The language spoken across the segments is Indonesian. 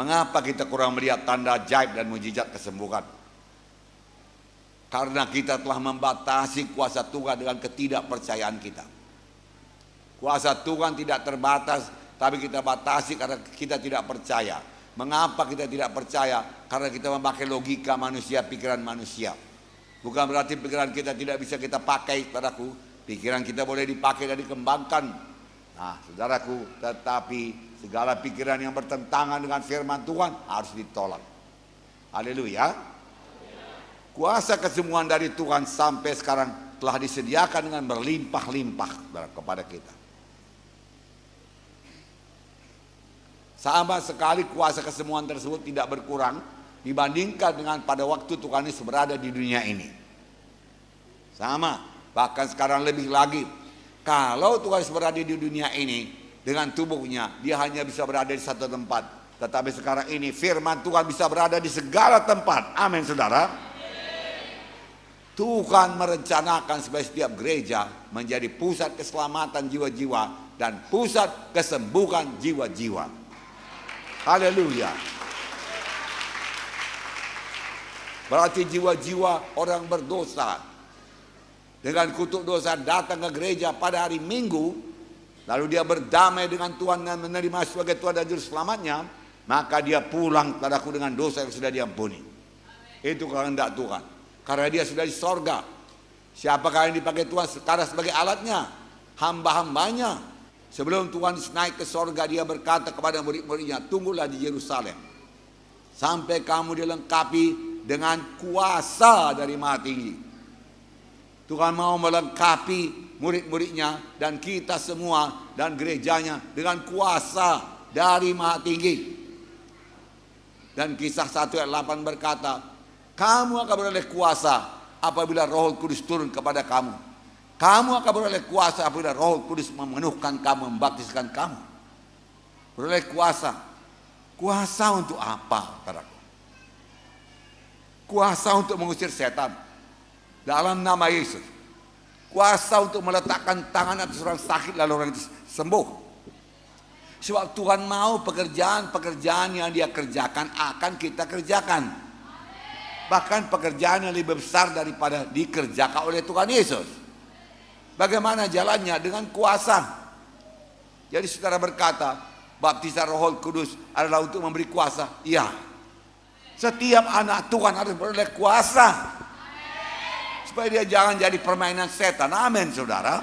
Mengapa kita kurang melihat tanda ajaib dan mujizat kesembuhan? Karena kita telah membatasi kuasa Tuhan dengan ketidakpercayaan kita. Kuasa Tuhan tidak terbatas, tapi kita batasi karena kita tidak percaya. Mengapa kita tidak percaya? Karena kita memakai logika manusia, pikiran manusia. Bukan berarti pikiran kita tidak bisa kita pakai, saudaraku. Pikiran kita boleh dipakai dan dikembangkan. Nah, saudaraku, tetapi segala pikiran yang bertentangan dengan firman Tuhan harus ditolak. Haleluya. Kuasa kesembuhan dari Tuhan sampai sekarang telah disediakan dengan berlimpah-limpah kepada kita. Sama sekali kuasa kesembuhan tersebut tidak berkurang dibandingkan dengan pada waktu Tuhan Yesus berada di dunia ini. Sama, bahkan sekarang lebih lagi. Kalau Tuhan Yesus berada di dunia ini dengan tubuhnya, dia hanya bisa berada di satu tempat. Tetapi sekarang ini firman Tuhan bisa berada di segala tempat. Amin, saudara. Tuhan merencanakan supaya setiap gereja menjadi pusat keselamatan jiwa-jiwa dan pusat kesembuhan jiwa-jiwa. Haleluya. Berarti jiwa-jiwa orang berdosa dengan kutuk dosa datang ke gereja pada hari Minggu, lalu dia berdamai dengan Tuhan dan menerima sebagai Tuhan dan Juru Selamatnya, maka dia pulang padaku dengan dosa yang sudah diampuni. Itu kehendak Tuhan. Karena dia sudah di sorga. Siapakah yang dipakai Tuhan sekarang sebagai alatnya? Hamba-hambanya. Sebelum Tuhan naik ke sorga, dia berkata kepada murid-muridnya, tunggulah di Yerusalem sampai kamu dilengkapi dengan kuasa dari Maha Tinggi. Tuhan mau melengkapi murid-muridnya dan kita semua dan gerejanya dengan kuasa dari Maha Tinggi. Dan Kisah 1 ayat 8 berkata, kamu akan beroleh kuasa apabila Roh Kudus turun kepada kamu. Kamu akan beroleh kuasa apabila Roh Kudus memenuhkan kamu, membaptiskan kamu. Beroleh kuasa. Kuasa untuk apa, saudaraku? Kuasa untuk mengusir setan dalam nama Yesus. Kuasa untuk meletakkan tangan atas orang sakit lalu orang itu sembuh. Sebab Tuhan mau pekerjaan-pekerjaan yang dia kerjakan akan kita kerjakan. Bahkan pekerjaan yang lebih besar daripada dikerjakan oleh Tuhan Yesus. Bagaimana jalannya? Dengan kuasa. Jadi saudara berkata, baptisan Roh Kudus adalah untuk memberi kuasa. Iya. Setiap anak Tuhan harus beroleh kuasa. Supaya dia jangan jadi permainan setan. Amin, saudara.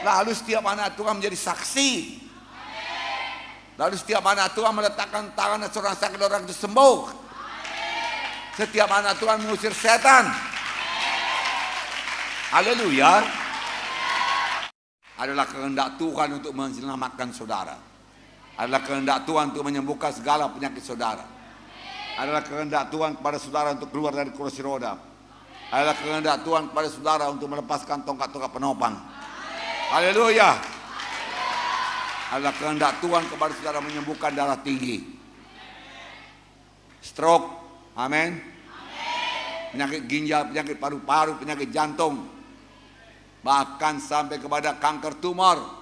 Lalu setiap anak Tuhan menjadi saksi. Lalu setiap anak Tuhan meletakkan tangan seorang sakit, orang itu sembuh. Setiap anak Tuhan mengusir setan. Haleluya. Adalah kehendak Tuhan untuk menyelamatkan saudara. Adalah kehendak Tuhan untuk menyembuhkan segala penyakit saudara. Adalah kehendak Tuhan kepada saudara untuk keluar dari kursi roda. Adalah kehendak Tuhan kepada saudara untuk melepaskan tongkat-tongkat penopang. Haleluya. Adalah kehendak Tuhan kepada saudara menyembuhkan darah tinggi, stroke, amin, penyakit ginjal, penyakit paru-paru, penyakit jantung, bahkan sampai kepada kanker tumor.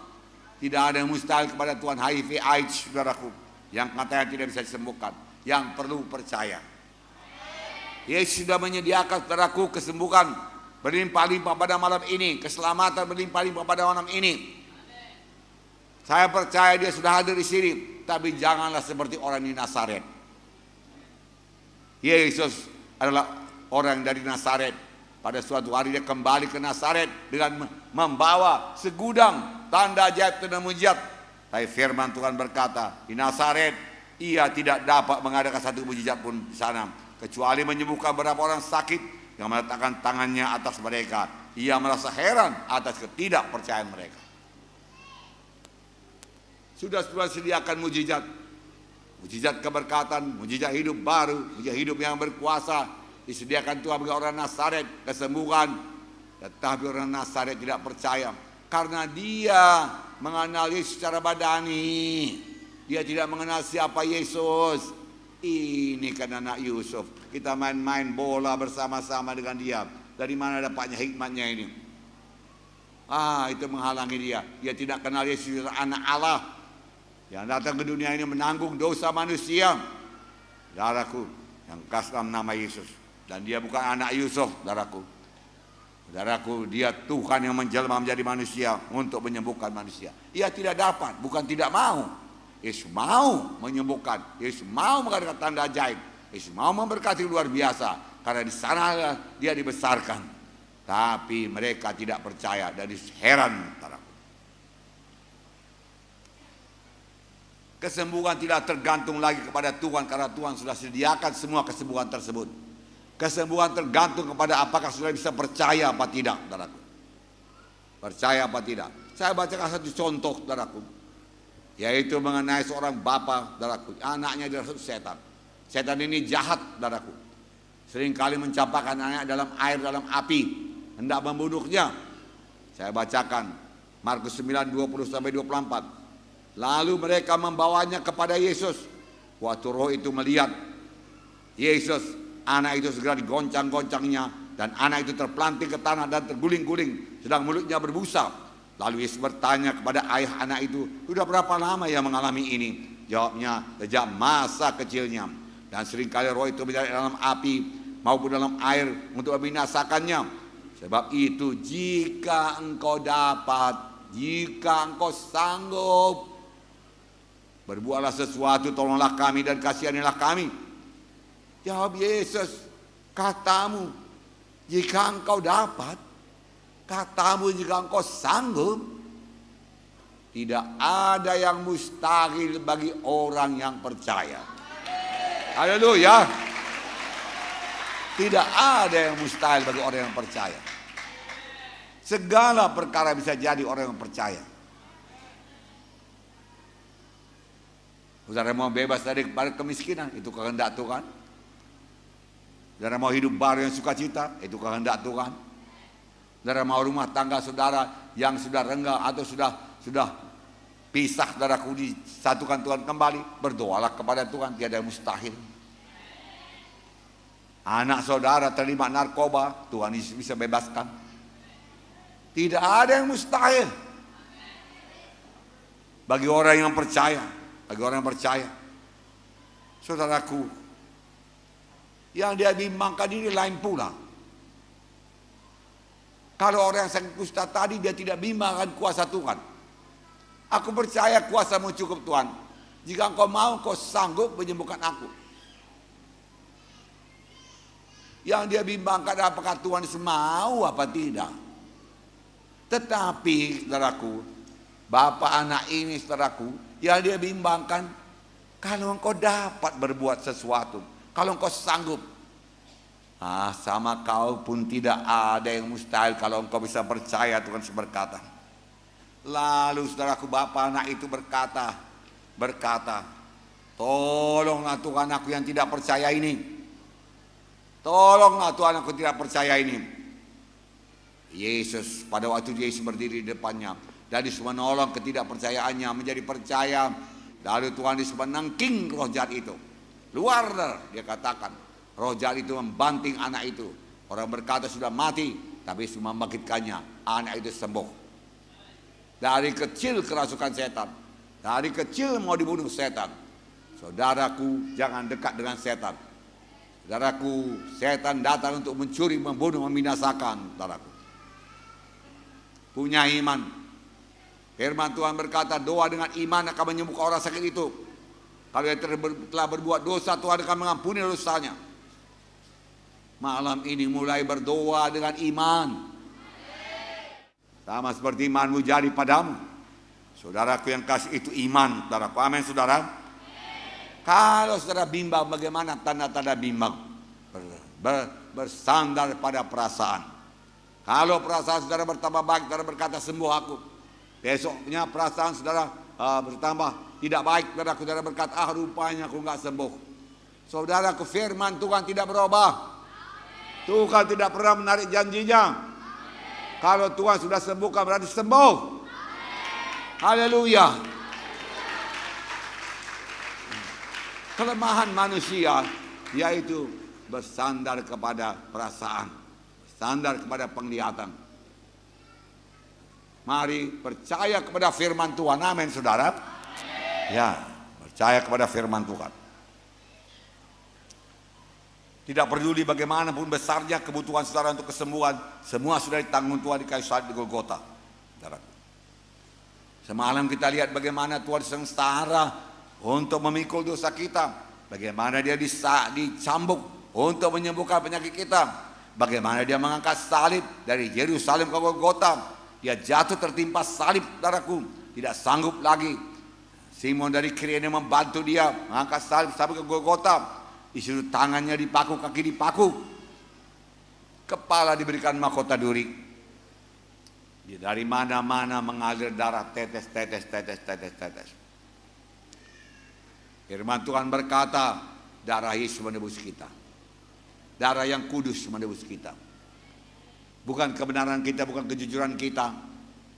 Tidak ada yang mustahil kepada Tuhan. HIV, AIDS, saudaraku, yang katanya tidak bisa disembuhkan, yang perlu percaya. Yesus sudah menyediakan, saudaraku, kesembuhan berlimpah-limpah pada malam ini, keselamatan berlimpah-limpah pada malam ini. Saya percaya dia sudah hadir di sini, tapi janganlah seperti orang di Nazaret. Yesus adalah orang dari Nazaret. Pada suatu hari dia kembali ke Nazaret dengan membawa segudang tanda ajaib dan mujizat. Tapi firman Tuhan berkata, di Nazaret ia tidak dapat mengadakan satu mujizat pun di sana, kecuali menyembuhkan beberapa orang sakit yang meletakkan tangannya atas mereka. Ia merasa heran atas ketidakpercayaan mereka. Sudah sediakan mujizat, mujizat keberkatan, mujizat hidup baru, mujizat hidup yang berkuasa, disediakan Tuhan bagi orang Nazaret, kesembuhan. Tetapi orang Nazaret tidak percaya karena dia mengenal Yesus secara badani. Dia tidak mengenal siapa Yesus. Ini kan anak Yusuf, kita main-main bola bersama-sama dengan dia. Dari mana dapatnya hikmatnya ini? Itu menghalangi dia. Dia tidak kenal Yesus anak Allah. yang datang ke dunia ini menanggung dosa manusia. Saudaraku, yang kasih nama Yesus. Dan dia bukan anak Yusuf, saudaraku. Saudaraku, dia Tuhan yang menjelma menjadi manusia untuk menyembuhkan manusia. Ia tidak dapat, bukan tidak mau. Yesus mau menyembuhkan. Yesus mau mengadakan tanda ajaib. Yesus mau memberkati luar biasa. Karena di sana dia dibesarkan. Tapi mereka tidak percaya dan heran, saudaraku. Kesembuhan tidak tergantung lagi kepada Tuhan karena Tuhan sudah sediakan semua kesembuhan tersebut. Kesembuhan tergantung kepada apakah saudara bisa percaya apa tidak, saudaraku. Percaya apa tidak. Saya bacakan satu contoh, saudaraku. Yaitu mengenai seorang bapa, saudaraku. Anaknya dirasuk setan. Setan ini jahat, saudaraku. Seringkali mencampakkan anaknya dalam air, dalam api. Hendak membunuhnya. Saya bacakan Markus 9, 20-24. Lalu mereka membawanya kepada Yesus. Waktu roh itu melihat Yesus, anak itu segera digoncang-goncangnya, dan anak itu terpelanting ke tanah dan terguling-guling, sedang mulutnya berbusa. Lalu Yesus bertanya kepada ayah anak itu, sudah berapa lama ia mengalami ini? Jawabnya, sejak masa kecilnya. Dan seringkali roh itu menjadi dalam api maupun dalam air untuk membinasakannya. Sebab itu jika engkau dapat, jika engkau sanggup, berbuatlah sesuatu, tolonglah kami dan kasihanilah kami. Jawab Yesus, katamu jika engkau dapat, katamu jika engkau sanggup. Tidak ada yang mustahil bagi orang yang percaya. Haleluya. Tidak ada yang mustahil bagi orang yang percaya. Segala perkara bisa jadi orang yang percaya. Saudara mau bebas dari kemiskinan, itu kehendak Tuhan. Saudara mau hidup baru yang sukacita, itu kehendak Tuhan. Saudara mau rumah tangga saudara yang sudah renggang atau sudah pisah, saudaraku, disatukan Tuhan kembali, berdoalah kepada Tuhan, tiada yang mustahil. Anak saudara terlibat narkoba, Tuhan Yesus bisa bebaskan. Tidak ada yang mustahil bagi orang yang percaya. Bagi orang yang percaya. Saudaraku, yang dia bimbangkan ini lain pula. Kalau orang yang sakit kusta tadi, dia tidak bimbangkan kuasa Tuhan. Aku percaya kuasamu cukup Tuhan. Jika engkau mau, engkau sanggup menyembuhkan aku. Yang dia bimbangkan apakah Tuhan mau apa tidak. Tetapi, saudaraku, bapak anak ini, saudaraku, yang dia bimbangkan, kalau engkau dapat berbuat sesuatu, kalau engkau sanggup, sama kau pun tidak ada yang mustahil kalau engkau bisa percaya, Tuhan berkata. Lalu saudaraku, bapak anak itu berkata, tolonglah Tuhan aku yang tidak percaya ini. Tolonglah Tuhan aku tidak percaya ini. Yesus, pada waktu Yesus berdiri di depannya, dan Yesus menolong ketidakpercayaannya menjadi percaya. Lalu Tuhan Yesus menangking roh jahat itu. Luar, dia katakan. Roh jahat itu membanting anak itu. Orang berkata sudah mati, tapi Yesus membangkitkannya. Anak itu sembuh. Dari kecil kerasukan setan. Dari kecil mau dibunuh setan. Saudaraku, jangan dekat dengan setan. Saudaraku, setan datang untuk mencuri, membunuh, membinasakan. Saudaraku, punya iman. Firman Tuhan berkata, doa dengan iman akan menyembuhkan orang sakit itu. Kalau dia telah berbuat dosa, Tuhan akan mengampuni dosanya. Malam ini mulai berdoa dengan iman. Sama seperti imanmu jadi padamu. Saudaraku yang kasih itu iman, saudaraku. Amin, saudara. Kalau saudara bimbang, bagaimana tanda-tanda bimbang? Bersandar pada perasaan. Kalau perasaan saudara bertambah baik, saudara berkata sembuh aku. Besoknya perasaan saudara bertambah tidak baik, saudara berkata rupanya aku nggak sembuh. Saudaraku, firman Tuhan tidak berubah. Tuhan tidak pernah menarik janjinya. Kalau Tuhan sudah sembuhkan berarti sembuh. Haleluya. Kelemahan manusia yaitu bersandar kepada perasaan, bersandar kepada penglihatan. Mari percaya kepada firman Tuhan. Amin, saudara. Ya, percaya kepada firman Tuhan. Tidak peduli bagaimanapun besarnya kebutuhan saudara untuk kesembuhan, semua sudah ditanggung Tuhan di kayu salib di Golgota. Semalam kita lihat bagaimana Tuhan sengsara untuk memikul dosa kita, bagaimana dia dicambuk untuk menyembuhkan penyakit kita, bagaimana dia mengangkat salib dari Yerusalem ke Golgota. Dia jatuh tertimpa salib, saudaraku, tidak sanggup lagi. Simon dari Kirene membantu dia mengangkat salib sampai ke Golgota. Disuruh tangannya dipaku, kaki dipaku, kepala diberikan mahkota duri. Dari mana-mana mengalir darah, tetes. Firman Tuhan berkata, darah Yesus menebus kita. Darah yang kudus menebus kita. Bukan kebenaran kita, bukan kejujuran kita,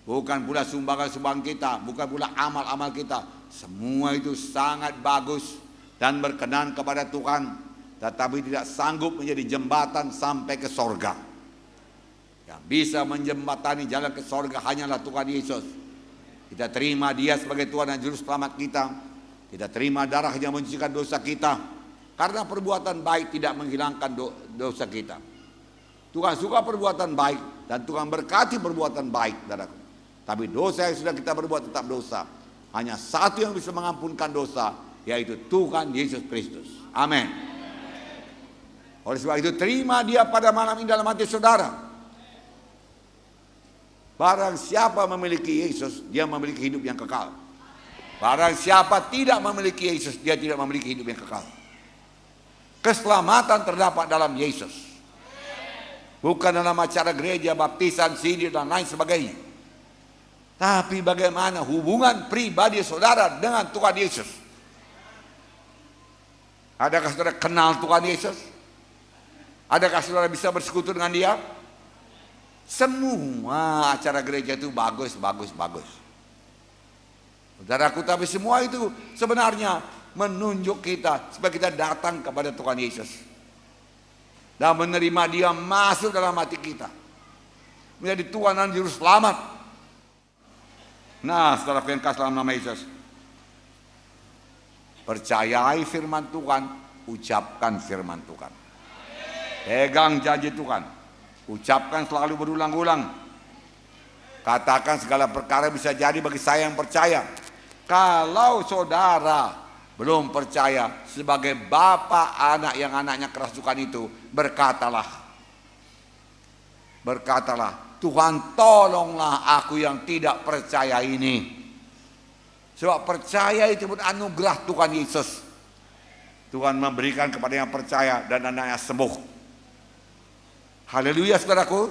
bukan pula sumbangan-sumbangan kita, bukan pula amal-amal kita. Semua itu sangat bagus dan berkenan kepada Tuhan, tetapi tidak sanggup menjadi jembatan sampai ke sorga. Yang bisa menjembatani jalan ke sorga hanyalah Tuhan Yesus. Kita terima dia sebagai Tuhan dan Juru Selamat kita. Kita terima darah yang mencucikan dosa kita. Karena perbuatan baik tidak menghilangkan dosa kita. Tuhan suka perbuatan baik dan Tuhan berkati perbuatan baik, saudaraku. Tapi dosa yang sudah kita berbuat tetap dosa. Hanya satu yang bisa mengampunkan dosa, yaitu Tuhan Yesus Kristus. Amin. Oleh sebab itu terima dia pada malam ini dalam hati saudara. Barang siapa memiliki Yesus, dia memiliki hidup yang kekal. Barang siapa tidak memiliki Yesus, dia tidak memiliki hidup yang kekal. Keselamatan terdapat dalam Yesus. Bukan dalam acara gereja, baptisan, sindir dan lain sebagainya. Tapi bagaimana hubungan pribadi saudara dengan Tuhan Yesus? Adakah saudara kenal Tuhan Yesus? Adakah saudara bisa bersekutu dengan dia? Semua acara gereja itu bagus. Saudaraku, tapi semua itu sebenarnya menunjuk kita supaya kita datang kepada Tuhan Yesus dan menerima dia masuk dalam hati kita, menjadi Tuhan dan Juru Selamat. Nah, saudaraku yang kasih dalam nama Yesus, percayai firman Tuhan, ucapkan firman Tuhan, pegang janji Tuhan, ucapkan selalu berulang-ulang. Katakan segala perkara bisa jadi bagi saya yang percaya. Kalau saudara belum percaya, sebagai bapak anak yang anaknya kerasukan itu, berkatalah, Tuhan tolonglah aku yang tidak percaya ini. Sebab percaya itu pun anugerah Tuhan Yesus. Tuhan memberikan kepada yang percaya dan anaknya sembuh. Haleluya, saudaraku.